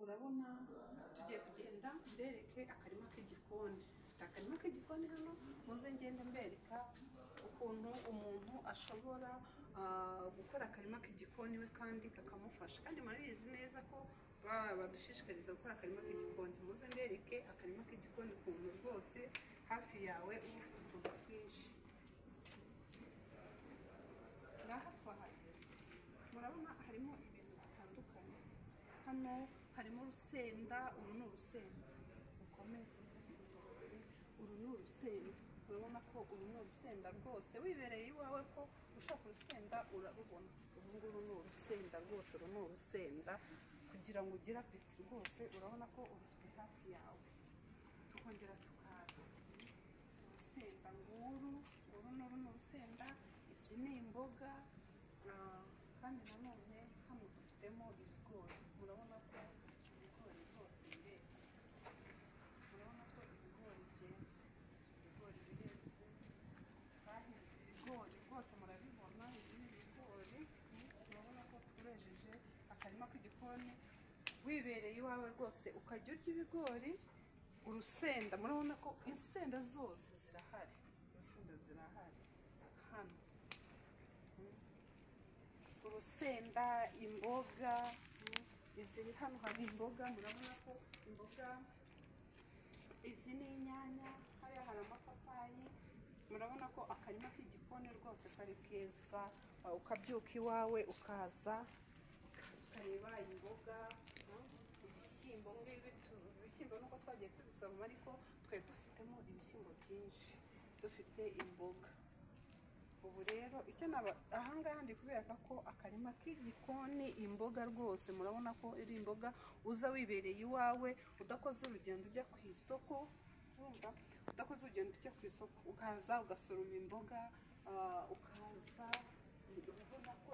urabona tugiye kugenda mbereke akarima k'igikoni. Mfite akarima k'igikoni hano, muze ngende mbereka ukuntu umuntu ashobora gukora akarima k'igikoni we kandi kakamufasha. Kandi murabizi neza ko badushishikariza gukora akarima k'igikoni. Muze mbereke akarima k'igikoni ukuntu rwose hafi yawe uba ufite utuntu twinshi. Ngaha twahageze, murabona harimo ibintu bitandukanye. Hano harimo urusenda, uru ni urusenda rukomeze, uru ni urusenda. Urabona ko uru ni urusenda rwose, wibereye iwawe ko ushaka urusenda urarubona. Uru nguru ni urusenda rwose, uru ni urusenda kugira ngo ugire apeti rwose. Urabona ko urutwe hafi yawe, tukongera tukaza urusenda nguru, uru ni urusenda. Izi ni imboga, kandi nanone hano dufitemo ibigori. Murabona ko ibigori rwose bireze, murabona ko ibigori byeze, ibigori bireze. Bahinze ibigori rwose murabibona, ibi ni ibigori. Murabona ko turejeje akarima k'igikoni, wibereye iwawe rwose ukajya urya ibigori. Urusenda, murabona ko insenda zose zirahari, urusenda zirahari hano. Urusenda, imboga, izi hano hari imboga. Murabona ko imboga izi ni inyanya, hariya hari amapapayi. Murabona ko akarima k'igikoni rwose kari keza. Ukabyuka iwawe ukaza ukareba imboga, ibishyimbo. Ibishyimbo nuko twagiye tubisoroma, ariko twari dufitemo ibishyimbo byinshi, dufite imboga. Ubu rero icyo ahangaha ndi kubereka ko akarima k'igikoni, imboga rwose. Murabona ko iri imboga uza wibereye iwawe, udakoze urugendo ujya ku isoko. Urumva, udakoze urugendo ujya ku isoko, ukaza ugasoroma imboga, ukaza. Urabona ko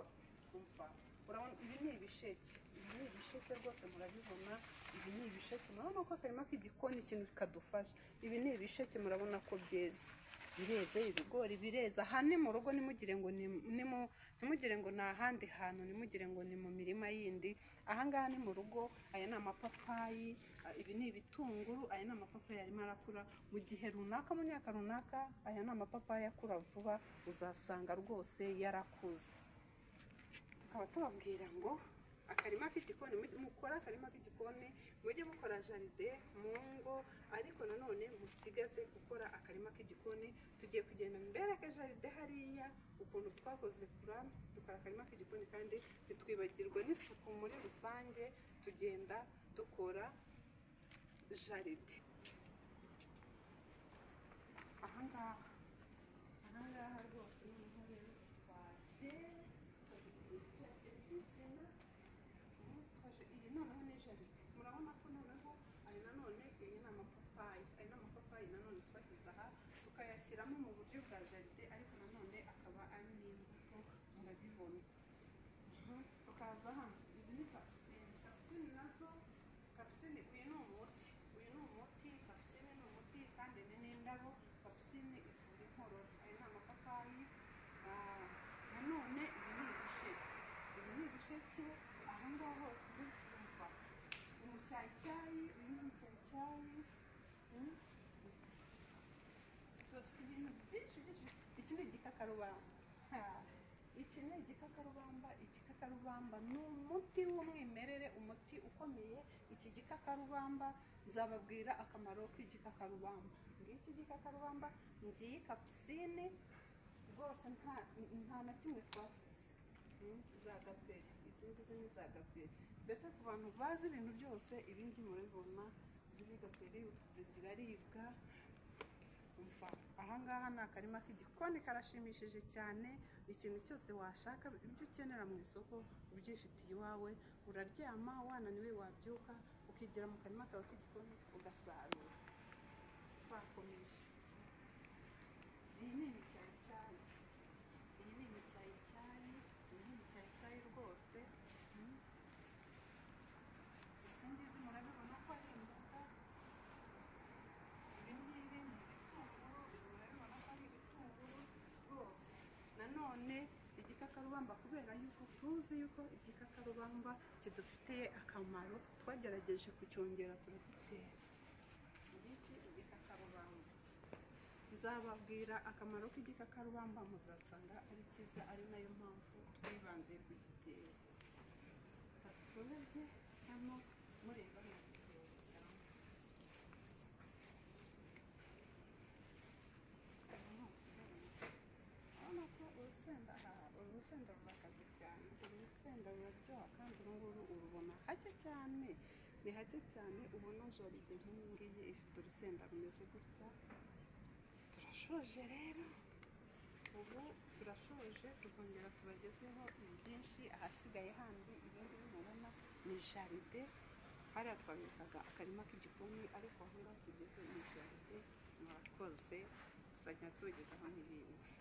urabona ibi ni ibisheke, ibi ni ibisheke rwose murabibona. Ibi ni ibisheke, murabona ko akarima k'igikoni ikintu kadufasha. Ibi ni ibisheke, murabona ko byeze, bireze. Ibigori bireze. Aha ni mu rugo, nimugire ngo ntimugire ngo ni ahandi hantu, nimugire ngo ni mu mirima yindi. Ahangaha ni mu rugo. Aya ni amapapayi, ibi ni ibitunguru. Aya ni amapapayi arimo arakura mu gihe runaka, mu myaka runaka. Aya ni amapapayi akura vuba, uzasanga rwose yarakuze. Tukaba tubabwira ngo akarima k'igikoni, mukora akarima k'igikoni, mujye mukora jaride mu ngo, ariko nanone musigaze gukora akarima k'igikoni. Tugiye kugenda mbereke jaride hariya ukuntu twakoze kura, dukora akarima k'igikoni kandi ntitwibagirwe n'isuku muri rusange. Tugenda dukora jaride ahangaha rwose. Iyi noneho ni jaride. Murabona ko noneho aya nanone, iyi ni amapapayi. Aya ni amapapayi nanone twashyize aha, tukayashyiramo mu buryo bwa jaride, ariko nanone akaba ari n'imbuto, murabibona. Tukaza hano, izi ni kapusine. Kapusine nazo, kapusine uyu ni umuti, kapusine ni umuti kandi ni n'indabo. Kapusine ivura inkorora. Aya ni amapapayi. Nanone ibi ni ibisheke, ibi ni ibisheke. Ahangaha hose bizumva umucyayicyayi, uyu ni umucyayicyayi. Dufite ibintu byinshi byinshi. Iki ni igikakarubamba, iki ni igikakarubamba. Igikakarubamba ni umuti w'umwimerere, umuti ukomeye. Iki gikakarubamba nzababwira akamaro k'igikakarubamba. Ngiki igikakarubamba, ngiyi kapusine rwose, nta na kimwe twasize. Za gaperi, izi ngizi ni za gaperi. Mbese ku bantu bazi ibintu byose, ibi ngibi murabibona. Ziri gaperi, utuzi ziraribwa. Ahangaha ni akarima k'igikoni, karashimishije cyane. Ikintu cyose washaka, ibyo ukenera mu isoko ubyifitiye iwawe. Uraryama wananiwe, wabyuka ukigira mu karima kawe k'igikoni ugasarura. Twakomeje. Iyi ni imicyayicyayi, iyi ni imicyayicyayi, iyi ni imicyayicyayi rwose. Izi ngizi murabibona ko ari imboga. Ibi ngibi ni ibitunguru, murabibona ko ari ibitunguru rwose. Nanone igikakarubamba igikakarubamba kubera yuko tuzi yuko igikakarubamba kidufitiye akamaro, twagerageje kucyongera turagitera. Ngiki igikakarubamba, nzababwira akamaro k'igikakarubamba, muzasanga ari cyiza, ari nayo mpamvu twibanze kugitera. Dukomeze hano mureba mu gitebo gisanzwe. Urabona ko urusenda rurakaze cyane, urusenda ruraryoha kandi uru nguru urubona hake cyane, ni hake cyane ubona jaride nk'iyi ngiyi ifite urusenda rumeze gutya. Turashoje rero, ubu turashoje, tuzongera tubagezeho byinshi ahasigaye handi. Ibindi mubona ni jaride, hariya twabikaga akarima k'igikoni, ariko aho ngaho tugeze ni jaride. Murakoze, tuzajya tubagezaho n'ibindi.